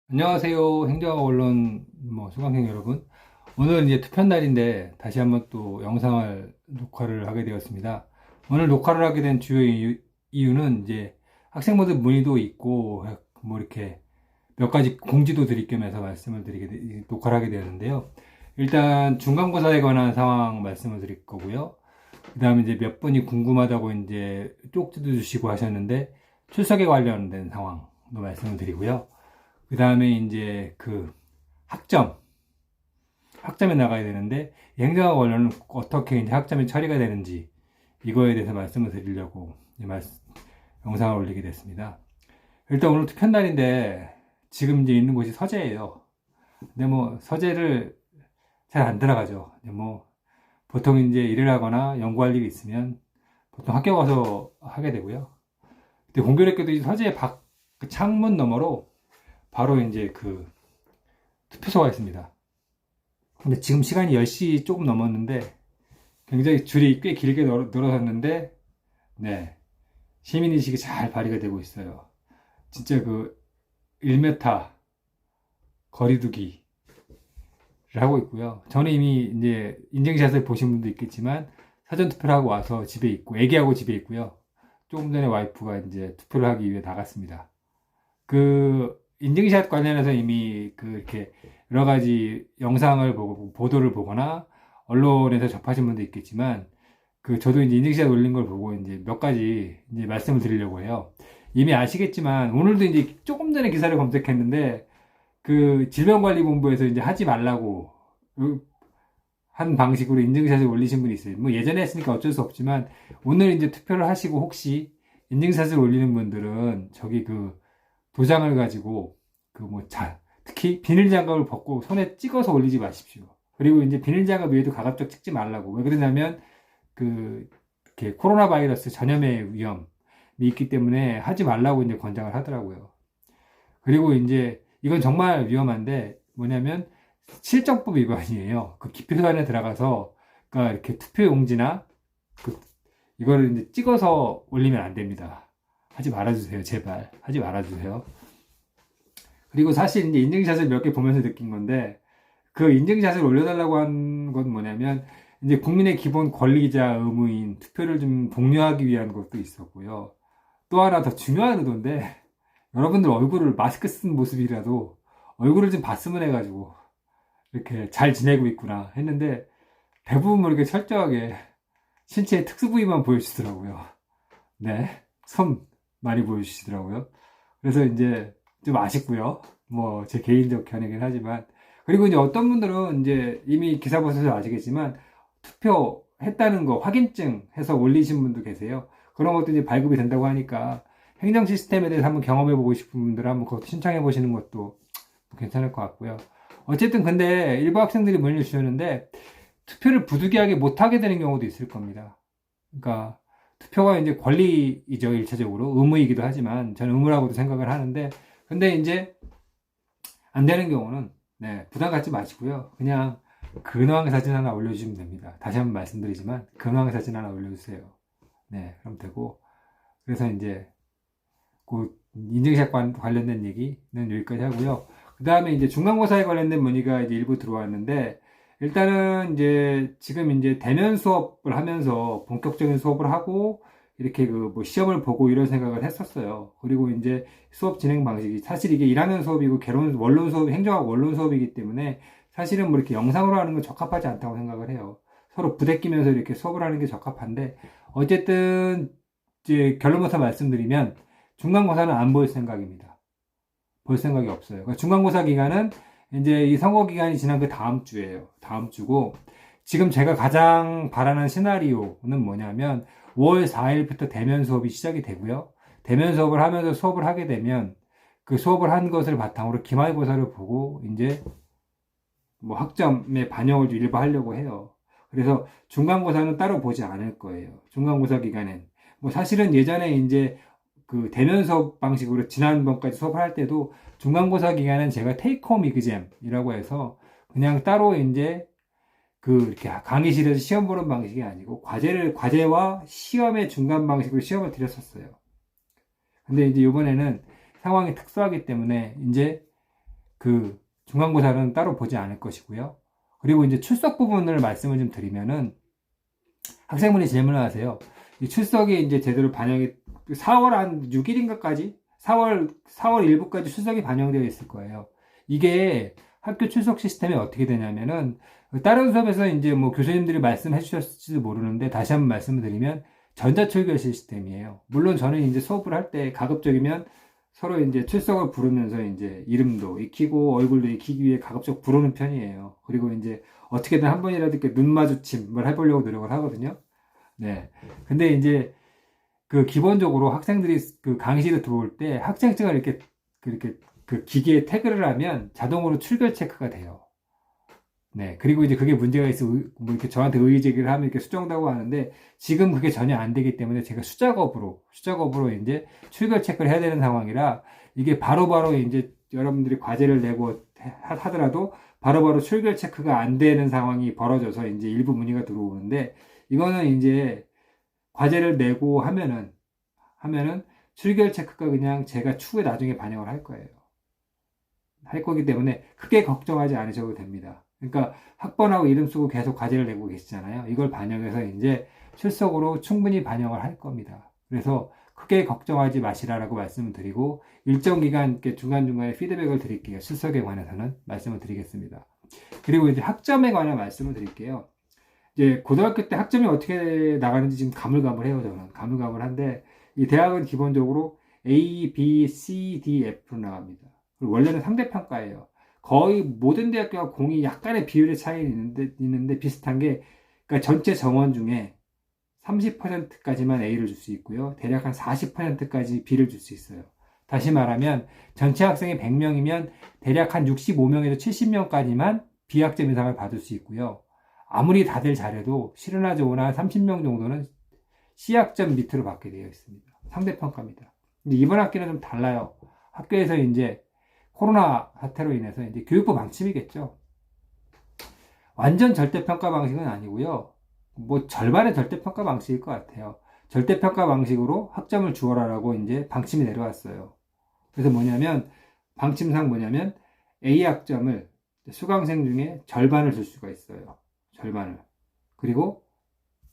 안녕하세요. 행정학 언론 수강생 여러분. 오늘 이제 투표 날인데 다시 한번 또 영상을 녹화를 하게 되었습니다. 오늘 녹화를 하게 된 주요 이유는 이제 학생분들 문의도 있고 이렇게 몇 가지 공지도 드릴 겸해서 녹화를 하게 되었는데요. 일단 중간고사에 관한 상황 말씀을 드릴 거고요. 그 다음에 이제 몇 분이 궁금하다고 이제 쪽지도 주시고 하셨는데 출석에 관련된 상황도 말씀을 드리고요. 그 다음에 이제 학점에 나가야 되는데, 행정학 원료는 어떻게 이제 학점이 처리가 되는지, 이거에 대해서 말씀을 드리려고 영상을 올리게 됐습니다. 일단 오늘 투표 날인데, 지금 이제 있는 곳이 서재예요. 근데 서재를 잘 안 들어가죠. 보통 이제 일을 하거나 연구할 일이 있으면, 보통 학교 가서 하게 되고요. 근데 공교롭게도 이 서재 그 창문 너머로 바로 이제 투표소가 있습니다. 근데 지금 시간이 10시 조금 넘었는데 굉장히 줄이 꽤 길게 늘어섰는데, 네, 시민의식이 잘 발휘가 되고 있어요. 진짜 1m 거리두기를 하고 있고요. 저는 이미 이제 인증샷을 보신 분도 있겠지만 사전투표를 하고 와서 집에 있고, 애기하고 집에 있고요. 조금 전에 와이프가 이제 투표를 하기 위해 나갔습니다. 인증샷 관련해서 이미 이렇게 여러 가지 영상을 보고 보도를 보거나 언론에서 접하신 분도 있겠지만, 저도 이제 인증샷 올린 걸 보고 이제 몇 가지 이제 말씀을 드리려고 해요. 이미 아시겠지만 오늘도 이제 조금 전에 기사를 검색했는데, 질병관리본부에서 이제 하지 말라고 한 방식으로 인증샷을 올리신 분이 있어요. 예전에 했으니까 어쩔 수 없지만, 오늘 이제 투표를 하시고 혹시 인증샷을 올리는 분들은 도장을 가지고 특히 비닐장갑을 벗고 손에 찍어서 올리지 마십시오. 그리고 이제 비닐장갑 위에도 가급적 찍지 말라고. 왜 그러냐면 이렇게 코로나 바이러스 전염의 위험이 있기 때문에 하지 말라고 이제 권장을 하더라고요. 그리고 이제 이건 정말 위험한데 뭐냐면 실정법 위반이에요. 기표소 안에 들어가서 이렇게 투표용지나 이거를 이제 찍어서 올리면 안 됩니다. 하지 말아주세요. 제발 하지 말아주세요. 그리고 사실 이제 인증샷을 몇 개 보면서 느낀 건데, 인증샷을 올려달라고 한 건 뭐냐면 이제 국민의 기본 권리이자 의무인 투표를 좀 독려하기 위한 것도 있었고요. 또 하나 더 중요한 의도인데, 여러분들 얼굴을 마스크 쓴 모습이라도 얼굴을 좀 봤으면 해가지고 이렇게 잘 지내고 있구나 했는데, 대부분 이렇게 철저하게 신체의 특수 부위만 보여주시더라고요. 네, 손 많이 보여주시더라고요. 그래서 이제 좀 아쉽고요. 제 개인적 견해긴 하지만. 그리고 이제 어떤 분들은 이제 이미 기사 보셔서 아시겠지만 투표했다는 거 확인증 해서 올리신 분도 계세요. 그런 것도 이제 발급이 된다고 하니까 행정 시스템에 대해서 한번 경험해 보고 싶은 분들은 한번 그것도 신청해 보시는 것도 괜찮을 것 같고요. 어쨌든 근데 일부 학생들이 문의를 주셨는데, 투표를 부득이하게 못하게 되는 경우도 있을 겁니다. 그러니까 투표가 이제 권리이죠, 일차적으로. 의무이기도 하지만 저는 의무라고도 생각을 하는데, 근데 이제 안 되는 경우는 부담 갖지 마시고요. 그냥 근황 사진 하나 올려주시면 됩니다. 다시 한번 말씀드리지만 근황 사진 하나 올려주세요. 네, 그럼 되고. 그래서 이제 인증샷 관련된 얘기는 여기까지 하고요. 그 다음에 이제 중간고사에 관련된 문의가 이제 일부 들어왔는데, 일단은 이제 지금 이제 대면 수업을 하면서 본격적인 수업을 하고 이렇게 시험을 보고 이런 생각을 했었어요. 그리고 이제 수업 진행 방식이 사실 이게 1학년 수업이고 원론 수업이 행정학 원론 수업이기 때문에 사실은 이렇게 영상으로 하는 건 적합하지 않다고 생각을 해요. 서로 부대끼면서 이렇게 수업을 하는 게 적합한데, 어쨌든 이제 결론부터 말씀드리면 중간고사는 안 볼 생각입니다. 볼 생각이 없어요. 그러니까 중간고사 기간은 이제 이 선거 기간이 지난 다음 주예요. 다음 주고, 지금 제가 가장 바라는 시나리오는 뭐냐면 5월 4일부터 대면 수업이 시작이 되고요. 대면 수업을 하면서 수업을 하게 되면 수업을 한 것을 바탕으로 기말고사를 보고 이제 학점에 반영을 일부 하려고 해요. 그래서 중간고사는 따로 보지 않을 거예요. 중간고사 기간엔. 사실은 예전에 이제 대면 수업 방식으로 지난번까지 수업을 할 때도 중간고사 기간은 제가 테이크홈 이그잼이라고 해서 그냥 따로 이제 이렇게 강의실에서 시험 보는 방식이 아니고 과제와 시험의 중간 방식으로 시험을 드렸었어요. 근데 이제 이번에는 상황이 특수하기 때문에 이제 그 중간고사는 따로 보지 않을 것이고요. 그리고 이제 출석 부분을 말씀을 좀 드리면은 학생분이 질문을 하세요. 이 출석이 이제 제대로 반영이 4월 한 6일인가까지 4월 일부까지 출석이 반영되어 있을 거예요. 이게 학교 출석 시스템이 어떻게 되냐면은 다른 수업에서 이제 뭐 교수님들이 말씀해 주셨을지도 모르는데 다시 한번 말씀을 드리면 전자출결 시스템이에요. 물론 저는 이제 수업을 할 때 가급적이면 서로 이제 출석을 부르면서 이제 이름도 익히고 얼굴도 익히기 위해 가급적 부르는 편이에요. 그리고 이제 어떻게든 한 번이라도 이렇게 눈 마주침을 해보려고 노력을 하거든요. 네. 근데 이제 그 기본적으로 학생들이 그 강의실에 들어올 때 학생증을 이렇게 그 기계에 태그를 하면 자동으로 출결 체크가 돼요. 네. 그리고 이제 그게 문제가 있어, 뭐 이렇게 저한테 의의 제기를 하면 이렇게 수정다고 하는데, 지금 그게 전혀 안 되기 때문에 제가 수작업으로 이제 출결 체크를 해야 되는 상황이라, 이게 바로바로 이제 여러분들이 과제를 내고 하더라도 바로바로 출결 체크가 안 되는 상황이 벌어져서 이제 일부 문의가 들어오는데, 이거는 이제 과제를 내고 하면은 출결 체크가 그냥 제가 추후에 나중에 반영을 할 거예요. 할 거기 때문에 크게 걱정하지 않으셔도 됩니다. 그러니까 학번하고 이름 쓰고 계속 과제를 내고 계시잖아요. 이걸 반영해서 이제 출석으로 충분히 반영을 할 겁니다. 그래서 크게 걱정하지 마시라라고 말씀을 드리고 일정 기간 이렇게 중간중간에 피드백을 드릴게요. 출석에 관해서는 말씀을 드리겠습니다. 그리고 이제 학점에 관한 말씀을 드릴게요. 이제 고등학교 때 학점이 어떻게 나가는지 지금 가물가물해요. 저는 가물가물한데 이 대학은 기본적으로 A, B, C, D, F로 나갑니다. 그리고 원래는 상대평가예요. 거의 모든 대학교가 공이 약간의 비율의 차이는 있는데 비슷한 게, 그러니까 전체 정원 중에 30%까지만 A를 줄 수 있고요. 대략 한 40%까지 B를 줄 수 있어요. 다시 말하면 전체 학생이 100명이면 대략 한 65명에서 70명까지만 B학점 이상을 받을 수 있고요. 아무리 다들 잘해도 실은하 좋으나 30명 정도는 C학점 밑으로 받게 되어 있습니다. 상대평가입니다. 근데 이번 학기는 좀 달라요. 학교에서 이제 코로나 사태로 인해서 이제 교육부 방침이겠죠. 완전 절대평가 방식은 아니고요. 뭐 절반의 절대평가 방식일 것 같아요. 절대평가 방식으로 학점을 주어라라고 이제 방침이 내려왔어요. 그래서 방침상 뭐냐면 A 학점을 수강생 중에 절반을 줄 수가 있어요. 절반을. 그리고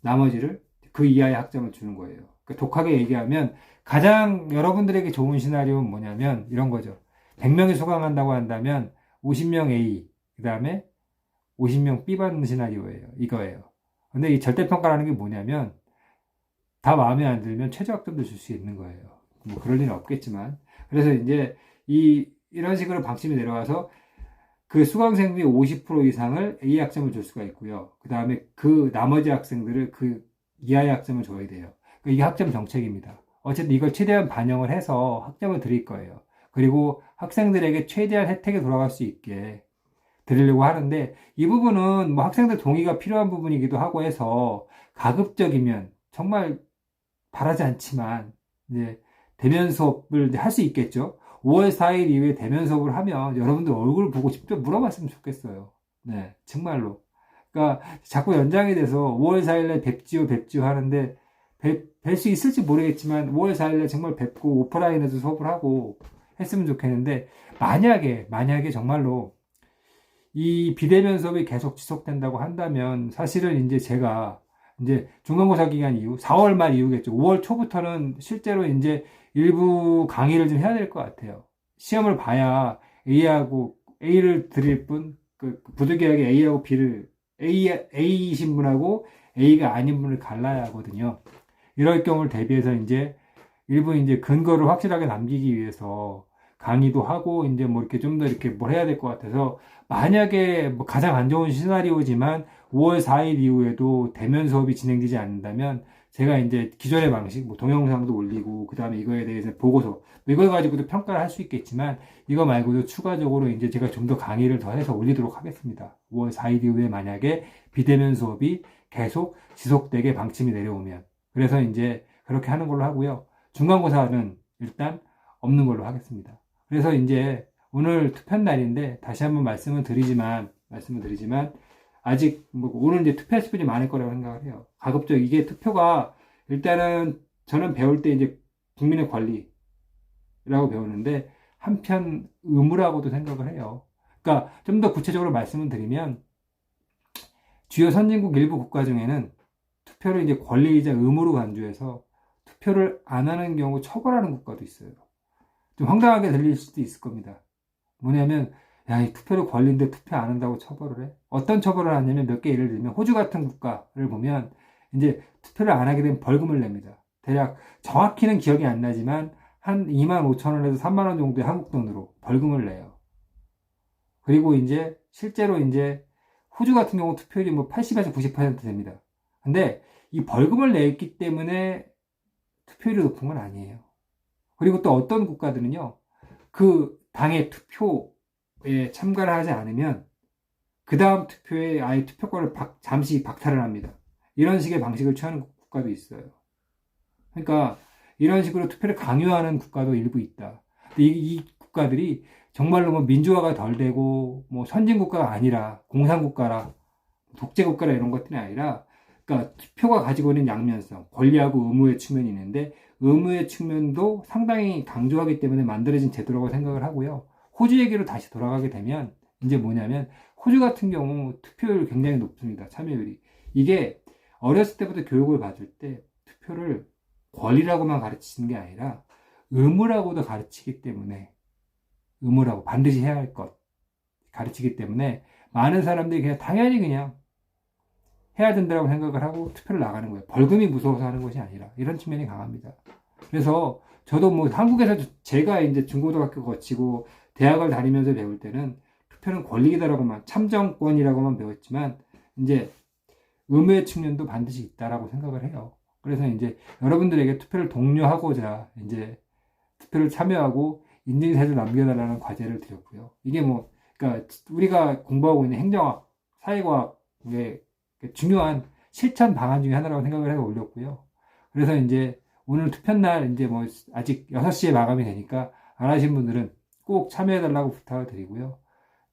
나머지를 그 이하의 학점을 주는 거예요. 그러니까 독하게 얘기하면 가장 여러분들에게 좋은 시나리오는 뭐냐면 이런 거죠. 100명이 수강한다고 한다면 50명 A, 그 다음에 50명 B 받는 시나리오예요. 이거예요. 근데 이 절대평가라는 게 뭐냐면 다 마음에 안 들면 최저학점도 줄 수 있는 거예요. 뭐 그럴 리는 없겠지만. 그래서 이제 이런 식으로 방침이 내려와서 그 수강생 중에 50% 이상을 A 학점을 줄 수가 있고요. 그 다음에 그 나머지 학생들을 그 이하의 학점을 줘야 돼요. 이게 학점 정책입니다. 어쨌든 이걸 최대한 반영을 해서 학점을 드릴 거예요. 그리고 학생들에게 최대한 혜택이 돌아갈 수 있게 드리려고 하는데 이 부분은 뭐 학생들 동의가 필요한 부분이기도 하고 해서 가급적이면 정말 바라지 않지만 이제 대면 수업을 할 수 있겠죠. 5월 4일 이후에 대면 수업을 하면 여러분들 얼굴 보고 직접 물어봤으면 좋겠어요. 네, 정말로. 그러니까 자꾸 연장이 돼서 5월 4일에 뵙지요 하는데 뵐 수 있을지 모르겠지만 5월 4일에 정말 뵙고 오프라인에서 수업을 하고 했으면 좋겠는데 만약에 정말로 이 비대면 수업이 계속 지속된다고 한다면 사실은 이제 제가 이제 중간고사 기간 이후 4월 말 이후겠죠. 5월 초부터는 실제로 이제 일부 강의를 좀 해야 될 것 같아요. 시험을 봐야 A를 드릴 분, 그 부득이하게 A하고 B를 A이신 분하고 A가 아닌 분을 갈라야 하거든요. 이럴 경우를 대비해서 이제 일부 이제 근거를 확실하게 남기기 위해서 강의도 하고 이제 뭐 이렇게 좀 더 이렇게 뭘 해야 될 것 같아서 만약에 뭐 가장 안 좋은 시나리오지만 5월 4일 이후에도 대면 수업이 진행되지 않는다면 제가 이제 기존의 방식 뭐 동영상도 올리고 그 다음에 이거에 대해서 보고서 뭐 이걸 가지고도 평가를 할 수 있겠지만 이거 말고도 추가적으로 이제 제가 좀 더 강의를 더 해서 올리도록 하겠습니다. 5월 4일 이후에 만약에 비대면 수업이 계속 지속되게 방침이 내려오면 그래서 이제 그렇게 하는 걸로 하고요. 중간고사는 일단 없는 걸로 하겠습니다. 그래서 이제 오늘 투표 날인데 다시 한번 말씀을 드리지만 아직 뭐 오늘 이제 투표하실 분이 많을 거라고 생각을 해요. 가급적 이게 투표가 일단은 저는 배울 때 이제 국민의 권리라고 배우는데 한편 의무라고도 생각을 해요. 그러니까 좀 더 구체적으로 말씀을 드리면 주요 선진국 일부 국가 중에는 투표를 이제 권리이자 의무로 간주해서 투표를 안 하는 경우 처벌하는 국가도 있어요. 좀 황당하게 들릴 수도 있을 겁니다. 뭐냐면 야, 이 투표를 권리인데 투표 안 한다고 처벌을 해? 어떤 처벌을 하냐면 몇 개 예를 들면 호주 같은 국가를 보면 이제 투표를 안 하게 되면 벌금을 냅니다. 대략 정확히는 기억이 안 나지만 한 2만 5천 원에서 3만 원 정도의 한국 돈으로 벌금을 내요. 그리고 이제 실제로 이제 호주 같은 경우 투표율이 뭐 80에서 90% 됩니다. 근데 이 벌금을 냈기 때문에 투표율이 높은 건 아니에요. 그리고 또 어떤 국가들은요, 그 당의 투표에 참가를 하지 않으면 그 다음 투표에 아예 투표권을 잠시 박탈을 합니다. 이런 식의 방식을 취하는 국가도 있어요. 그러니까 이런 식으로 투표를 강요하는 국가도 일부 있다. 근데 이 국가들이 정말로 뭐 민주화가 덜 되고 뭐 선진국가가 아니라 공산국가라 독재국가라 이런 것들이 아니라 그러니까 투표가 가지고 있는 양면성, 권리하고 의무의 측면이 있는데 의무의 측면도 상당히 강조하기 때문에 만들어진 제도라고 생각을 하고요. 호주 얘기로 다시 돌아가게 되면 이제 뭐냐면 호주 같은 경우 투표율이 굉장히 높습니다. 참여율이. 이게 어렸을 때부터 교육을 받을 때 투표를 권리라고만 가르치는 게 아니라 의무라고도 가르치기 때문에 의무라고 반드시 해야 할 것 가르치기 때문에 많은 사람들이 그냥 당연히 그냥 해야 된다고 생각을 하고 투표를 나가는 거예요. 벌금이 무서워서 하는 것이 아니라 이런 측면이 강합니다. 그래서 저도 뭐 한국에서 제가 이제 중고등학교 거치고 대학을 다니면서 배울 때는 투표는 권리이다라고만 참정권이라고만 배웠지만 이제 의무의 측면도 반드시 있다라고 생각을 해요. 그래서 이제 여러분들에게 투표를 독려하고자 이제 투표를 참여하고 인증샷을 남겨달라는 과제를 드렸고요. 이게 뭐, 그러니까 우리가 공부하고 있는 행정학, 사회과학의 중요한 실천 방안 중에 하나라고 생각을 해서 올렸고요. 그래서 이제 오늘 투표날 이제 뭐 아직 6시에 마감이 되니까 안 하신 분들은 꼭 참여해달라고 부탁을 드리고요.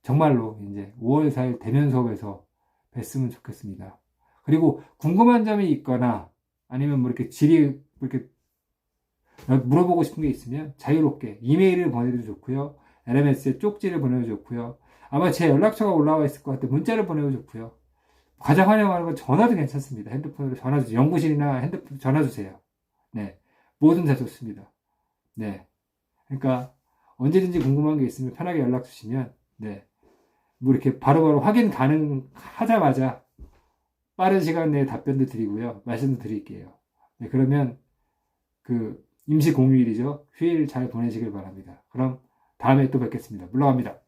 정말로 이제 5월 4일 대면 수업에서 뵀으면 좋겠습니다. 그리고 궁금한 점이 있거나 아니면 뭐 이렇게 질의, 이렇게 물어보고 싶은 게 있으면 자유롭게 이메일을 보내도 좋고요. LMS에 쪽지를 보내도 좋고요. 아마 제 연락처가 올라와 있을 것 같아요. 문자를 보내도 좋고요. 가장 환영하는 건 전화도 괜찮습니다. 핸드폰으로 전화 주세요. 연구실이나 핸드폰 전화 주세요. 네. 뭐든 다 좋습니다. 네. 그러니까 언제든지 궁금한 게 있으면 편하게 연락 주시면 네. 뭐 이렇게 바로바로 확인 가능하자마자 빠른 시간 내에 답변도 드리고요. 말씀도 드릴게요. 네, 그러면 그 임시 공휴일이죠. 휴일 잘 보내시길 바랍니다. 그럼 다음에 또 뵙겠습니다. 물러갑니다.